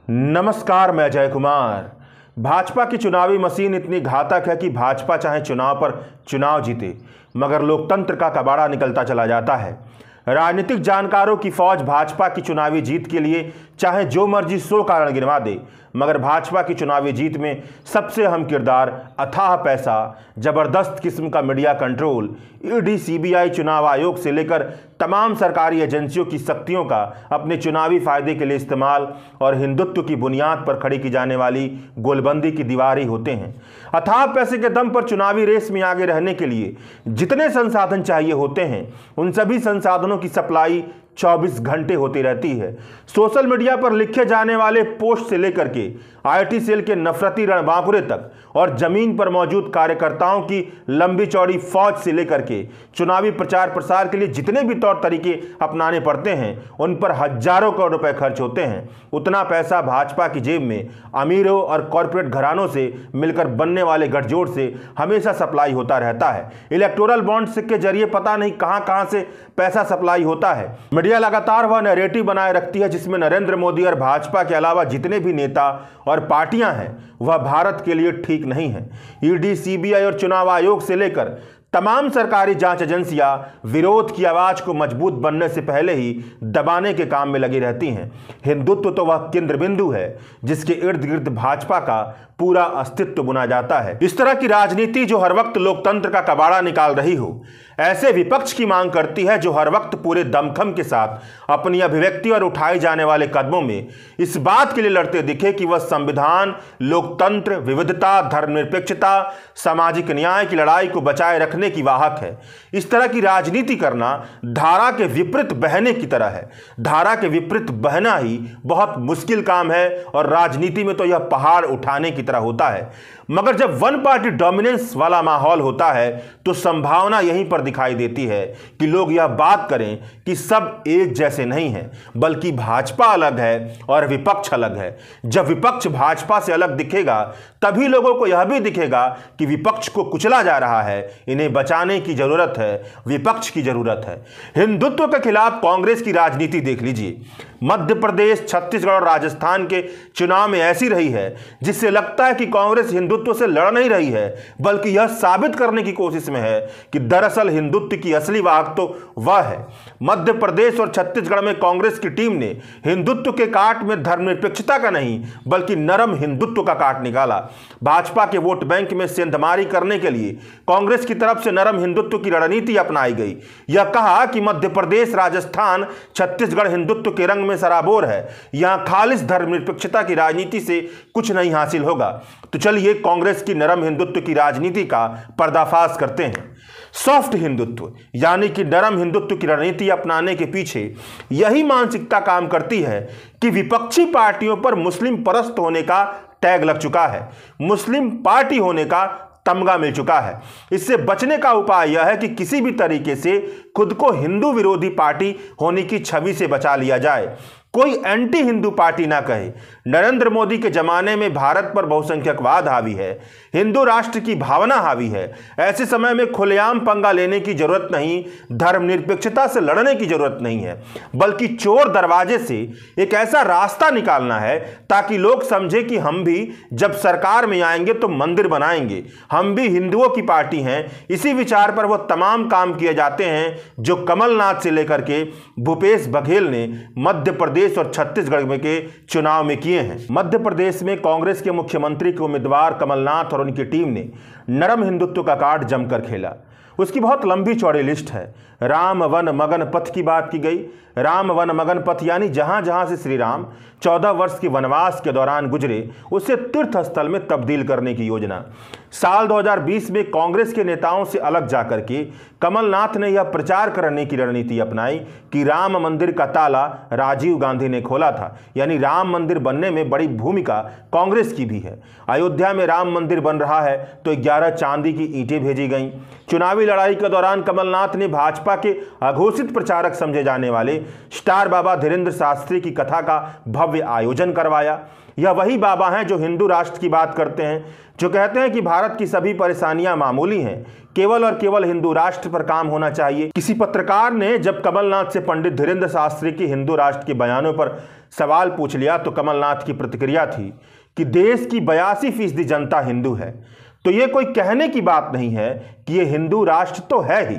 नमस्कार, मैं अजय कुमार। भाजपा की चुनावी मशीन इतनी घातक है कि भाजपा चाहे चुनाव पर चुनाव जीते, मगर लोकतंत्र का कबाड़ा निकलता चला जाता है। राजनीतिक जानकारों की फौज भाजपा की चुनावी जीत के लिए चाहे जो मर्जी 100 कारण गिनवा दे, मगर भाजपा की चुनावी जीत में सबसे अहम किरदार अथाह पैसा, जबरदस्त किस्म का मीडिया कंट्रोल, ईडी, सीबीआई, चुनाव आयोग से लेकर तमाम सरकारी एजेंसियों की शक्तियों का अपने चुनावी फायदे के लिए इस्तेमाल और हिंदुत्व की बुनियाद पर खड़ी की जाने वाली गोलबंदी की दीवार ही होते हैं। अथाह पैसे के दम पर चुनावी रेस में आगे रहने के लिए जितने संसाधन चाहिए होते हैं, उन सभी संसाधनों की सप्लाई 24 घंटे होती रहती है। सोशल मीडिया पर लिखे जाने वाले पोस्ट से लेकर के आईटी सेल के नफरती रणबांकुरे तक और जमीन पर मौजूद कार्यकर्ताओं की लंबी चौड़ी फौज से लेकर के चुनावी प्रचार प्रसार के लिए जितने भी तौर तरीके अपनाने पड़ते हैं, उन पर हजारों करोड़ रुपए खर्च होते हैं। उतना पैसा भाजपा की जेब में अमीरों और कॉरपोरेट घरानों से मिलकर बनने वाले गठजोड़ से हमेशा सप्लाई होता रहता है। इलेक्टोरल बॉन्ड्स के जरिए पता नहीं कहां से पैसा सप्लाई होता है। मीडिया लगातार वह नैरेटिव बनाए रखती है जिसमें नरेंद्र मोदी और भाजपा के अलावा जितने भी नेता और पार्टियां हैं वह भारत के लिए ठीक नहीं है। ईडी, सीबीआई और चुनाव आयोग से लेकर तमाम सरकारी जांच एजेंसियां विरोध की आवाज को मजबूत बनने से पहले ही दबाने के काम में लगी रहती हैं। हिंदुत्व तो वह केंद्र बिंदु है जिसके इर्द गिर्द भाजपा का पूरा अस्तित्व बुना जाता है। इस तरह की राजनीति जो हर वक्त लोकतंत्र का कबाड़ा निकाल रही हो, ऐसे विपक्ष की मांग करती है जो हर वक्त पूरे दमखम के साथ अपनी अभिव्यक्ति और उठाए जाने वाले कदमों में इस बात के लिए लड़ते दिखे कि वह संविधान, लोकतंत्र, विविधता, धर्मनिरपेक्षता, सामाजिक न्याय की लड़ाई को बचाए रखने की वाहक है। इस तरह की राजनीति करना धारा के विपरीत बहने की तरह है। धारा के विपरीत बहना ही बहुत मुश्किल काम है और राजनीति में तो यह पहाड़ उठाने की तरह होता है। मगर जब वन पार्टी डोमिनेंस वाला माहौल होता है तो संभावना यहीं पर दिखाई देती है कि लोग यह बात करें कि सब एक जैसे नहीं हैं, बल्कि भाजपा अलग है और विपक्ष अलग है। जब विपक्ष भाजपा से अलग दिखेगा तभी लोगों को यह भी दिखेगा कि विपक्ष को कुचला जा रहा है, इन्हें बचाने की जरूरत है, विपक्ष की जरूरत है। हिंदुत्व के खिलाफ कांग्रेस की राजनीति देख लीजिए। मध्य प्रदेश, छत्तीसगढ़ और राजस्थान के चुनाव में ऐसी रही है जिससे लगता है कि कांग्रेस हिंदुत्व से लड़ नहीं रही है, बल्कि यह साबित करने की कोशिश में है कि दरअसल हिंदुत्व की असली वाहक तो वह है। मध्य प्रदेश और छत्तीसगढ़ में कांग्रेस की टीम ने हिंदुत्व के काट में धर्मनिरपेक्षता का नहीं बल्कि नरम हिंदुत्व का काट निकाला। भाजपा के वोट बैंक में सेंधमारी करने के लिए कांग्रेस की तरफ से नरम हिंदुत्व की रणनीति अपनाई गई। यह कहा कि मध्य प्रदेश, राजस्थान, छत्तीसगढ़ हिंदुत्व के रंग में सराबोर है, यहां खालिस धर्मनिरपेक्षता की राजनीति से कुछ नहीं हासिल होगा। तो चलिए कांग्रेस की नरम हिंदुत्व की राजनीति का पर्दाफाश करते हैं। सॉफ्ट हिंदुत्व यानी कि नरम हिंदुत्व की रणनीति अपनाने के पीछे यही मानसिकता काम करती है कि विपक्षी पार्टियों पर मुस्लिम परस्त होने का टैग लग चुका है, मुस्लिम पार्टी होने का तमगा मिल चुका है। इससे बचने का उपाय यह है कि किसी भी तरीके से खुद को हिंदू विरोधी पार्टी होने की छवि से बचा लिया जाए, कोई एंटी हिंदू पार्टी ना कहे। नरेंद्र मोदी के जमाने में भारत पर बहुसंख्यकवाद हावी है, हिंदू राष्ट्र की भावना हावी है। ऐसे समय में खुलेआम पंगा लेने की जरूरत नहीं, धर्मनिरपेक्षता से लड़ने की जरूरत नहीं है, बल्कि चोर दरवाजे से एक ऐसा रास्ता निकालना है ताकि लोग समझे कि हम भी जब सरकार में आएंगे तो मंदिर बनाएंगे, हम भी हिंदुओं की पार्टी हैं। इसी विचार पर वो तमाम काम किए जाते हैं जो कमलनाथ से लेकर के भूपेश बघेल ने मध्य प्रदेश और छत्तीसगढ़ में के चुनाव में किए हैं। मध्य प्रदेश में कांग्रेस के मुख्यमंत्री के उम्मीदवार कमलनाथ और उनकी टीम ने नरम हिंदुत्व का कार्ड जमकर खेला। उसकी बहुत लंबी चौड़ी लिस्ट है। राम वन मगन पथ की बात की गई। राम वन मगन पथ यानी जहां जहां से श्री राम 14 वर्ष के वनवास के दौरान गुजरे उसे तीर्थ स्थल में तब्दील करने की योजना। साल 2020 में कांग्रेस के नेताओं से अलग जाकर के कमलनाथ ने यह प्रचार करने की रणनीति अपनाई कि राम मंदिर का ताला राजीव गांधी ने खोला था, यानी राम मंदिर बनने में बड़ी भूमिका कांग्रेस की भी है। अयोध्या में राम मंदिर बन रहा है तो 11 चांदी की ईंटें भेजी गईं। चुनावी लड़ाई के दौरान कमलनाथ ने भाजपा के अघोषित प्रचारक समझे जाने वाले स्टार बाबा धीरेंद्र शास्त्री की कथा का भव्य आयोजन करवाया। यह वही बाबा हैं जो हिंदू राष्ट्र की बात करते हैं, जो कहते हैं कि भारत की सभी परेशानियां मामूली हैं, केवल और केवल हिंदू राष्ट्र पर काम होना चाहिए। किसी पत्रकार ने जब कमलनाथ से पंडित धीरेंद्र शास्त्री की हिंदू राष्ट्र के बयानों पर सवाल पूछ लिया तो कमलनाथ की प्रतिक्रिया थी कि देश की 82% जनता हिंदू है, तो ये कोई कहने की बात नहीं है कि ये हिंदू राष्ट्र तो है ही।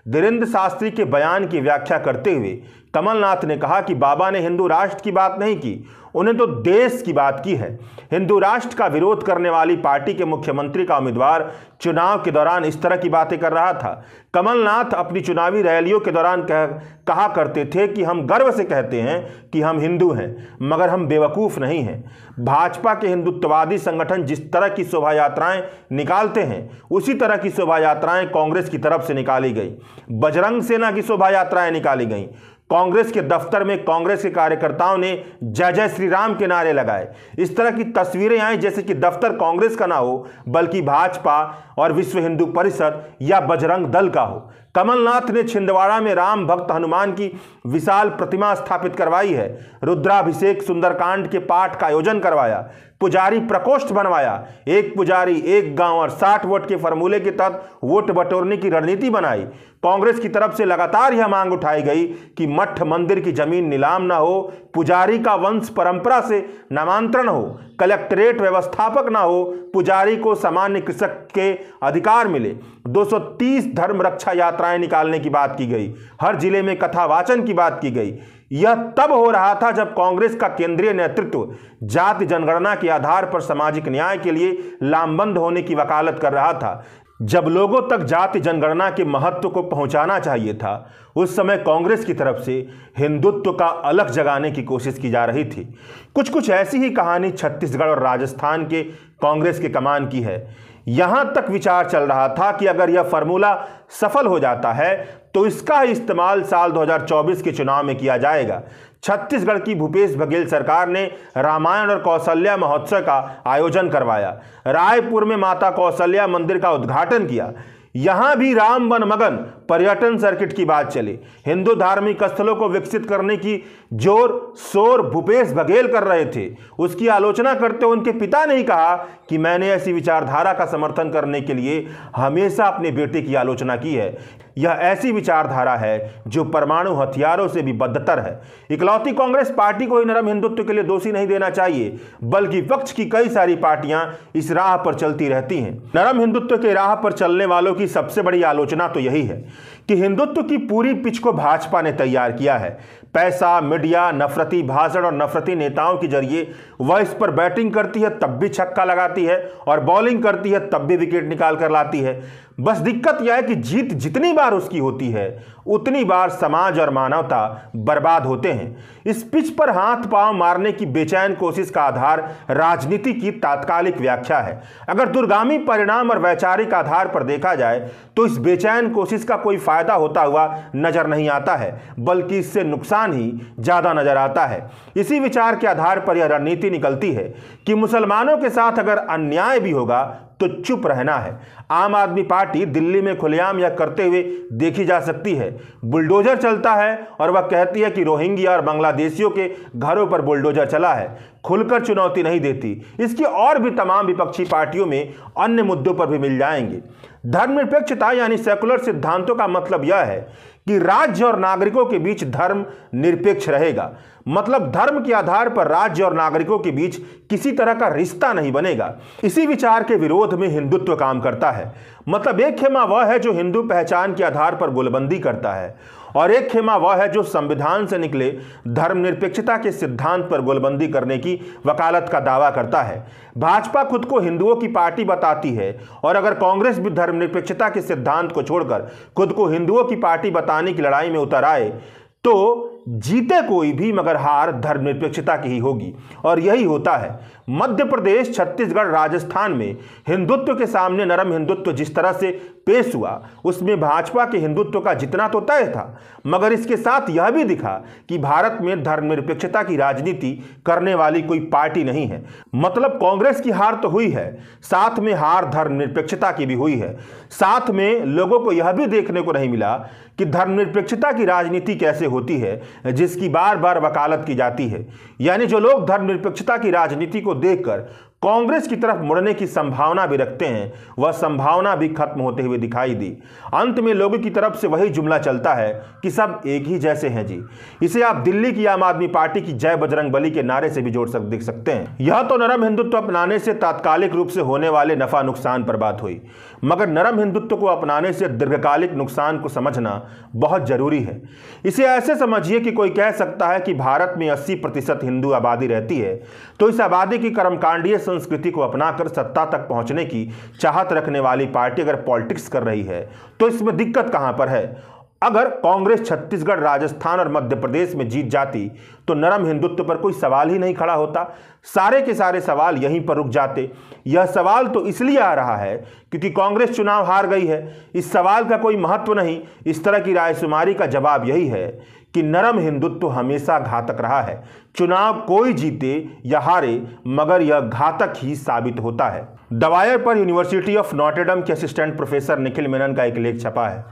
धीरेन्द्र शास्त्री के बयान की व्याख्या करते हुए कमलनाथ ने कहा कि बाबा ने हिंदू राष्ट्र की बात नहीं की, उन्हें तो देश की बात की है। हिंदू राष्ट्र का विरोध करने वाली पार्टी के मुख्यमंत्री का उम्मीदवार चुनाव के दौरान इस तरह की बातें कर रहा था। कमलनाथ अपनी चुनावी रैलियों के दौरान कहा करते थे कि हम गर्व से कहते हैं कि हम हिंदू हैं, मगर हम बेवकूफ़ नहीं हैं। भाजपा के हिंदुत्ववादी संगठन जिस तरह की शोभा यात्राएं निकालते हैं, उसी तरह की शोभा यात्राएं कांग्रेस की तरफ से निकाली गई। बजरंग सेना की शोभा यात्राएं निकाली गईं। कांग्रेस के दफ्तर में कांग्रेस के कार्यकर्ताओं ने जय जय श्री राम के नारे लगाए। इस तरह की तस्वीरें आई जैसे कि दफ्तर कांग्रेस का ना हो, बल्कि भाजपा और विश्व हिंदू परिषद या बजरंग दल का हो। कमलनाथ ने छिंदवाड़ा में राम भक्त हनुमान की विशाल प्रतिमा स्थापित करवाई है। रुद्राभिषेक सुंदरकांड के पाठ का आयोजन करवाया। पुजारी प्रकोष्ठ बनवाया। एक पुजारी एक गांव और 60 वोट के फॉर्मूले के तहत वोट बटोरने की रणनीति बनाई। कांग्रेस की तरफ से लगातार यह मांग उठाई गई कि मठ मंदिर की जमीन नीलाम ना हो, पुजारी का वंश परंपरा से नामांतरण हो, कलेक्ट्रेट व्यवस्थापक ना हो, पुजारी को सामान्य कृषक के अधिकार मिले। 230 धर्म रक्षा यात्राएं निकालने की बात की गई। हर जिले में कथा वाचन की बात की गई। यह तब हो रहा था जब कांग्रेस का केंद्रीय नेतृत्व जाति जनगणना के आधार पर सामाजिक न्याय के लिए लामबंद होने की वकालत कर रहा था। जब लोगों तक जाति जनगणना के महत्व को पहुंचाना चाहिए था, उस समय कांग्रेस की तरफ से हिंदुत्व का अलग जगाने की कोशिश की जा रही थी। कुछ ऐसी ही कहानी छत्तीसगढ़ और राजस्थान के कांग्रेस के कमान की है। यहां तक विचार चल रहा था कि अगर यह फार्मूला सफल हो जाता है तो इसका इस्तेमाल साल 2024 के चुनाव में किया जाएगा। छत्तीसगढ़ की भूपेश बघेल सरकार ने रामायण और कौशल्या महोत्सव का आयोजन करवाया। रायपुर में माता कौशल्या मंदिर का उद्घाटन किया। यहां भी राम वन मगन पर्यटन सर्किट की बात चली। हिंदू धार्मिक स्थलों को विकसित करने की जोर शोर भूपेश बघेल कर रहे थे। उसकी आलोचना करते हुए उनके पिता ने ही कहा कि मैंने ऐसी विचारधारा का समर्थन करने के लिए हमेशा अपने बेटे की आलोचना की है। यह ऐसी विचारधारा है जो परमाणु हथियारों से भी बदतर है। इकलौती कांग्रेस पार्टी को ही नरम हिंदुत्व के लिए दोषी नहीं देना चाहिए, बल्कि विपक्ष की कई सारी पार्टियां इस राह पर चलती रहती हैं। नरम हिंदुत्व के राह पर चलने वालों की सबसे बड़ी आलोचना तो यही है कि हिंदुत्व की पूरी पिच को भाजपा ने तैयार किया है। पैसा, मीडिया, नफरती भाषण और नफरती नेताओं के जरिए वह इस पर बैटिंग करती है तब भी छक्का लगाती है, और बॉलिंग करती है तब भी विकेट निकाल कर लाती है। बस दिक्कत यह है कि जीत जितनी बार उसकी होती है, उतनी बार समाज और मानवता बर्बाद होते हैं। इस पिच पर हाथ पांव मारने की बेचैन कोशिश का आधार राजनीति की तात्कालिक व्याख्या है। अगर दूरगामी परिणाम और वैचारिक आधार पर देखा जाए तो इस बेचैन कोशिश का कोई फायदा होता हुआ नजर नहीं आता है, बल्कि इससे नुकसान ही ज्यादा नजर आता है। इसी विचार के आधार पर यह रणनीति निकलती है कि मुसलमानों के साथ अगर अन्याय भी होगा तो चुप रहना है। आम आदमी पार्टी दिल्ली में खुलेआम यह करते हुए देखी जा सकती है। बुलडोजर चलता है और वह कहती है कि रोहिंग्या और बांग्लादेशियों के घरों पर बुलडोजर चला है, खुलकर चुनौती नहीं देती। इसकी और भी तमाम विपक्षी पार्टियों में अन्य मुद्दों पर भी मिल जाएंगे। धर्मनिरपेक्षता यानी सेकुलर सिद्धांतों का मतलब यह है कि राज्य और नागरिकों के बीच धर्म निरपेक्ष रहेगा। मतलब धर्म के आधार पर राज्य और नागरिकों के बीच किसी तरह का रिश्ता नहीं बनेगा। इसी विचार के विरोध में हिंदुत्व काम करता है। मतलब एक खेमा वह है जो हिंदू पहचान के आधार पर गोलबंदी करता है, और एक खेमा वह है जो संविधान से निकले धर्मनिरपेक्षता के सिद्धांत पर गोलबंदी करने की वकालत का दावा करता है। भाजपा खुद को हिंदुओं की पार्टी बताती है, और अगर कांग्रेस भी धर्मनिरपेक्षता के सिद्धांत को छोड़कर खुद को हिंदुओं की पार्टी बताने की लड़ाई में उतर आए तो जीते कोई भी, मगर हार धर्मनिरपेक्षता की ही होगी। और यही होता है। मध्य प्रदेश, छत्तीसगढ़, राजस्थान में हिंदुत्व के सामने नरम हिंदुत्व जिस तरह से पेश हुआ, उसमें भाजपा के हिंदुत्व का जितना तो तय था, मगर इसके साथ यह भी दिखा कि भारत में धर्मनिरपेक्षता की राजनीति करने वाली कोई पार्टी नहीं है। मतलब कांग्रेस की हार तो हुई है, साथ में हार धर्मनिरपेक्षता की भी हुई है। साथ में लोगों को यह भी देखने को नहीं मिला कि धर्मनिरपेक्षता की राजनीति कैसे होती है, जिसकी बार बार वकालत की जाती है। यानी जो लोग धर्मनिरपेक्षता की राजनीति को देखकर कांग्रेस की तरफ मुड़ने की संभावना भी रखते हैं, वह संभावना भी खत्म होते हुए दिखाई दी। अंत में लोगों की तरफ से वही जुमला चलता है कि सब एक ही जैसे हैं जी। इसे आप दिल्ली की आम आदमी पार्टी की जय बजरंगबली के नारे से भी देख सकते हैं। यह तो नरम हिंदुत्व अपनाने से तात्कालिक रूप से होने वाले नफा नुकसान पर बात हुई, मगर नरम हिंदुत्व को अपनाने से दीर्घकालिक नुकसान को समझना बहुत जरूरी है। इसे ऐसे समझिए कि कोई कह सकता है कि भारत में 80% हिंदू आबादी रहती है, तो इस आबादी की कर्मकांडीय संस्कृति को अपनाकर सत्ता तक पहुंचने की चाहत रखने वाली पार्टी अगर पॉलिटिक्स कर रही है तो इसमें दिक्कत कहां पर है। अगर कांग्रेस छत्तीसगढ़, राजस्थान और मध्य प्रदेश में जीत जाती तो नरम हिंदुत्व पर कोई सवाल ही नहीं खड़ा होता, सारे के सारे सवाल यहीं पर रुक जाते। यह सवाल तो इसलिए आ रहा है क्योंकि कांग्रेस चुनाव हार गई है। इस सवाल का कोई महत्व नहीं। इस तरह की रायशुमारी का जवाब यही है कि नरम हिंदुत्व हमेशा घातक रहा है। चुनाव कोई जीते या हारे, मगर यह घातक ही साबित होता है। द वायर पर यूनिवर्सिटी ऑफ नॉटेडम के असिस्टेंट प्रोफेसर निखिल मेनन का एक लेख छपा है।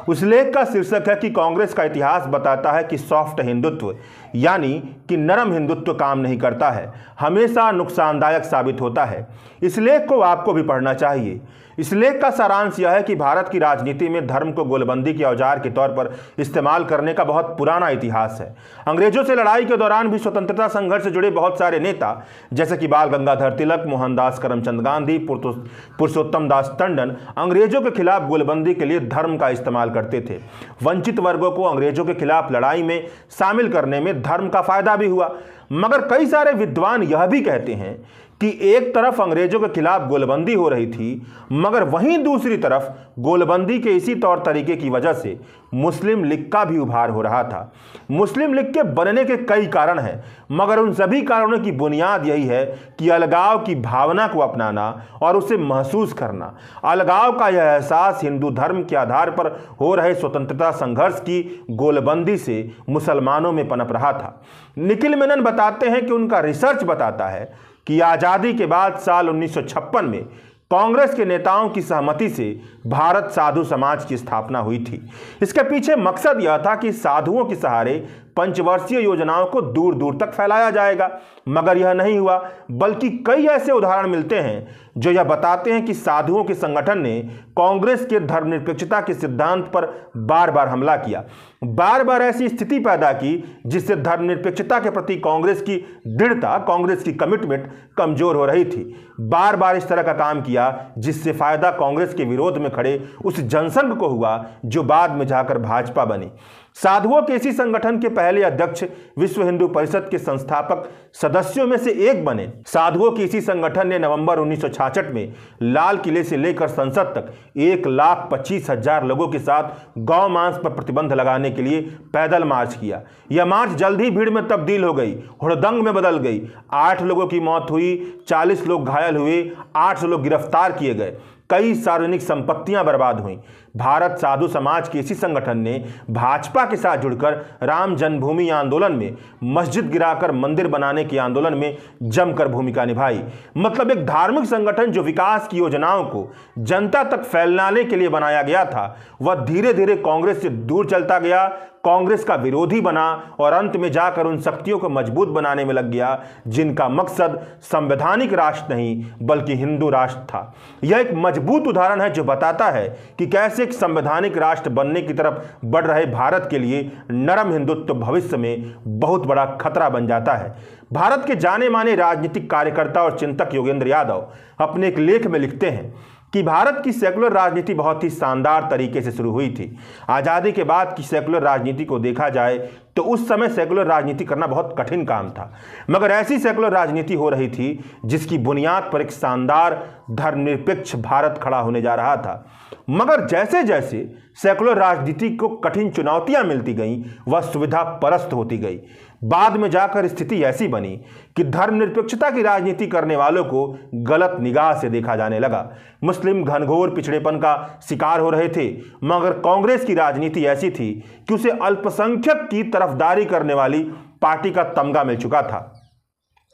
उस लेख का शीर्षक है कि कांग्रेस का इतिहास बताता है कि सॉफ्ट हिंदुत्व यानी कि नरम हिंदुत्व काम नहीं करता है, हमेशा नुकसानदायक साबित होता है। इस लेख को आपको भी पढ़ना चाहिए। इस लेख का सारांश यह है कि भारत की राजनीति में धर्म को गोलबंदी के औजार के तौर पर इस्तेमाल करने का बहुत पुराना इतिहास है। अंग्रेजों से लड़ाई के दौरान भी स्वतंत्रता संघर्ष से जुड़े बहुत सारे नेता जैसे कि बाल गंगाधर तिलक, मोहनदास करमचंद गांधी, पुरुषोत्तम दास टंडन अंग्रेजों के खिलाफ गोलबंदी के लिए धर्म का इस्तेमाल करते थे। वंचित वर्गों को अंग्रेजों के खिलाफ लड़ाई में शामिल करने में धर्म का फायदा भी हुआ। मगर कई सारे विद्वान यह भी कहते हैं कि एक तरफ अंग्रेजों के खिलाफ गोलबंदी हो रही थी, मगर वहीं दूसरी तरफ गोलबंदी के इसी तौर तरीके की वजह से मुस्लिम लीग का भी उभार हो रहा था। मुस्लिम लीग के बनने के कई कारण हैं, मगर उन सभी कारणों की बुनियाद यही है कि अलगाव की भावना को अपनाना और उसे महसूस करना। अलगाव का यह एहसास हिंदू धर्म के आधार पर हो रहे स्वतंत्रता संघर्ष की गोलबंदी से मुसलमानों में पनप रहा था। निखिल मेनन बताते हैं कि उनका रिसर्च बताता है कि आज़ादी के बाद साल 1956 में कांग्रेस के नेताओं की सहमति से भारत साधु समाज की स्थापना हुई थी। इसके पीछे मकसद यह था कि साधुओं के सहारे पंचवर्षीय योजनाओं को दूर दूर तक फैलाया जाएगा, मगर यह नहीं हुआ। बल्कि कई ऐसे उदाहरण मिलते हैं जो यह बताते हैं कि साधुओं के संगठन ने कांग्रेस के धर्मनिरपेक्षता के सिद्धांत पर बार बार हमला किया, बार बार ऐसी स्थिति पैदा की जिससे धर्मनिरपेक्षता के प्रति कांग्रेस की दृढ़ता, कांग्रेस की कमिटमेंट कमजोर हो रही थी। बार बार इस तरह का काम किया जिससे फायदा कांग्रेस के विरोध में खड़े उस जनसंघ को हुआ जो बाद में जाकर भाजपा बनी। साधुओं के इसी संगठन के पहले अध्यक्ष विश्व हिंदू परिषद के संस्थापक सदस्यों में से एक बने। साधुओं के इसी संगठन ने नवंबर 1966 में लाल किले से लेकर संसद तक 1,25,000 लोगों के साथ गौ मांस पर प्रतिबंध लगाने के लिए पैदल मार्च किया। यह मार्च जल्द ही भीड़ में तब्दील हो गई, हुड़दंग में बदल गई। 8 लोगों की मौत हुई, 40 लोग घायल हुए, 800 लोग गिरफ्तार किए गए, कई सार्वजनिक संपत्तियां बर्बाद हुईं। भारत साधु समाज के इसी संगठन ने भाजपा के साथ जुड़कर राम जन्मभूमि आंदोलन में, मस्जिद गिराकर मंदिर बनाने के आंदोलन में जमकर भूमिका निभाई। मतलब एक धार्मिक संगठन जो विकास की योजनाओं को जनता तक फैलाने के लिए बनाया गया था, वह धीरे धीरे कांग्रेस से दूर चलता गया, कांग्रेस का विरोधी बना और अंत में जाकर उन शक्तियों को मजबूत बनाने में लग गया जिनका मकसद संवैधानिक राष्ट्र नहीं बल्कि हिंदू राष्ट्र था। यह एक मजबूत उदाहरण है जो बताता है कि कैसे एक संवैधानिक राष्ट्र बनने की तरफ बढ़ रहे भारत के लिए नरम हिंदुत्व भविष्य में बहुत बड़ा खतरा बन जाता है। भारत के जाने माने राजनीतिक कार्यकर्ता और चिंतक योगेंद्र यादव अपने एक लेख में लिखते हैं कि भारत की सेकुलर राजनीति बहुत ही शानदार तरीके से शुरू हुई थी। आज़ादी के बाद की सेकुलर राजनीति को देखा जाए तो उस समय सेकुलर राजनीति करना बहुत कठिन काम था, मगर ऐसी सेकुलर राजनीति हो रही थी जिसकी बुनियाद पर एक शानदार धर्मनिरपेक्ष भारत खड़ा होने जा रहा था। मगर जैसे जैसे सेकुलर राजनीति को कठिन चुनौतियां मिलती गईं, वह सुविधा परस्त होती गई। बाद में जाकर स्थिति ऐसी बनी कि धर्मनिरपेक्षता की राजनीति करने वालों को गलत निगाह से देखा जाने लगा। मुस्लिम घनघोर पिछड़ेपन का शिकार हो रहे थे, मगर कांग्रेस की राजनीति ऐसी थी कि उसे अल्पसंख्यक की तरफदारी करने वाली पार्टी का तमगा मिल चुका था।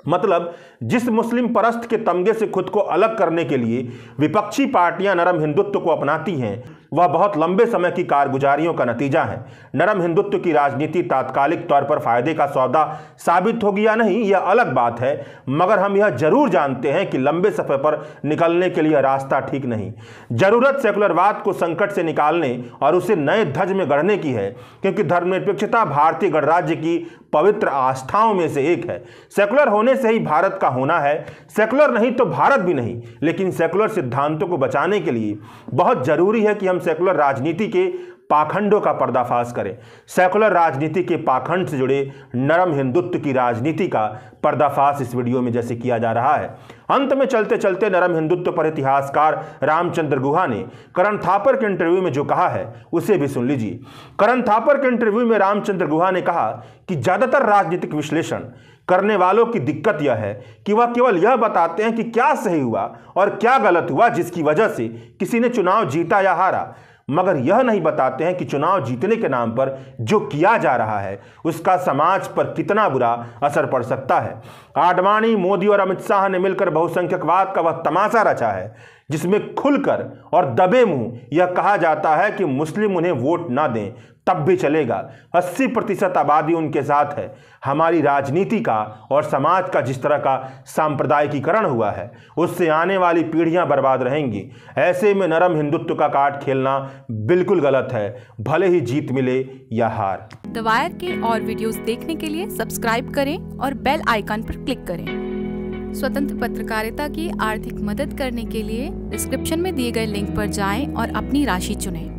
मतलब जिस मुस्लिम परस्त के तमगे से खुद को अलग करने के लिए विपक्षी पार्टियां नरम हिंदुत्व को अपनाती हैं, वह बहुत लंबे समय की कारगुजारियों का नतीजा है। नरम हिंदुत्व की राजनीति तात्कालिक तौर पर फायदे का सौदा साबित होगी या नहीं, यह अलग बात है, मगर हम यह जरूर जानते हैं कि लंबे सफर पर निकलने के लिए रास्ता ठीक नहीं। जरूरत सेकुलरवाद को संकट से निकालने और उसे नए ध्वज में गढ़ने की है, क्योंकि धर्मनिरपेक्षता भारतीय गणराज्य की पवित्र आस्थाओं में से एक है। सेकुलर होने से ही भारत का होना है, सेकुलर नहीं तो भारत भी नहीं। लेकिन सेकुलर सिद्धांतों को बचाने के लिए बहुत जरूरी है कि हम सेकुलर राजनीति के पाखंडों का पर्दाफाश करें। सेकुलर राजनीति के पाखंड से जुड़े नरम हिंदुत्व की राजनीति का पर्दाफाश इस वीडियो में जैसे किया जा रहा है। अंत में चलते चलते नरम हिंदुत्व पर इतिहासकार रामचंद्र गुहा ने करण थापर के इंटरव्यू में जो कहा है उसे भी सुन लीजिए। करण थापर के इंटरव्यू में रामचंद्र गुहा ने कहा कि ज्यादातर राजनीतिक विश्लेषण करने वालों की दिक्कत यह है कि वह केवल यह बताते हैं कि क्या सही हुआ और क्या गलत हुआ जिसकी वजह से किसी ने चुनाव जीता या हारा, मगर यह नहीं बताते हैं कि चुनाव जीतने के नाम पर जो किया जा रहा है उसका समाज पर कितना बुरा असर पड़ सकता है। आडवाणी, मोदी और अमित शाह ने मिलकर बहुसंख्यकवाद का वह तमाशा रचा है जिसमें खुलकर और दबे मुंह यह कहा जाता है कि मुस्लिम उन्हें वोट ना दें तब भी चलेगा। 80% आबादी उनके साथ है। हमारी राजनीति का और समाज का जिस तरह का सांप्रदायिकीकरण हुआ है उससे आने वाली पीढ़ियां बर्बाद रहेंगी। ऐसे में नरम हिंदुत्व का कार्ड खेलना बिल्कुल गलत है, भले ही जीत मिले या हार। द वायर के और वीडियोस देखने के लिए सब्सक्राइब करें और बेल आइकन पर क्लिक करें। स्वतंत्र पत्रकारिता की आर्थिक मदद करने के लिए डिस्क्रिप्शन में दिए गए लिंक पर जाएं और अपनी राशि चुनें।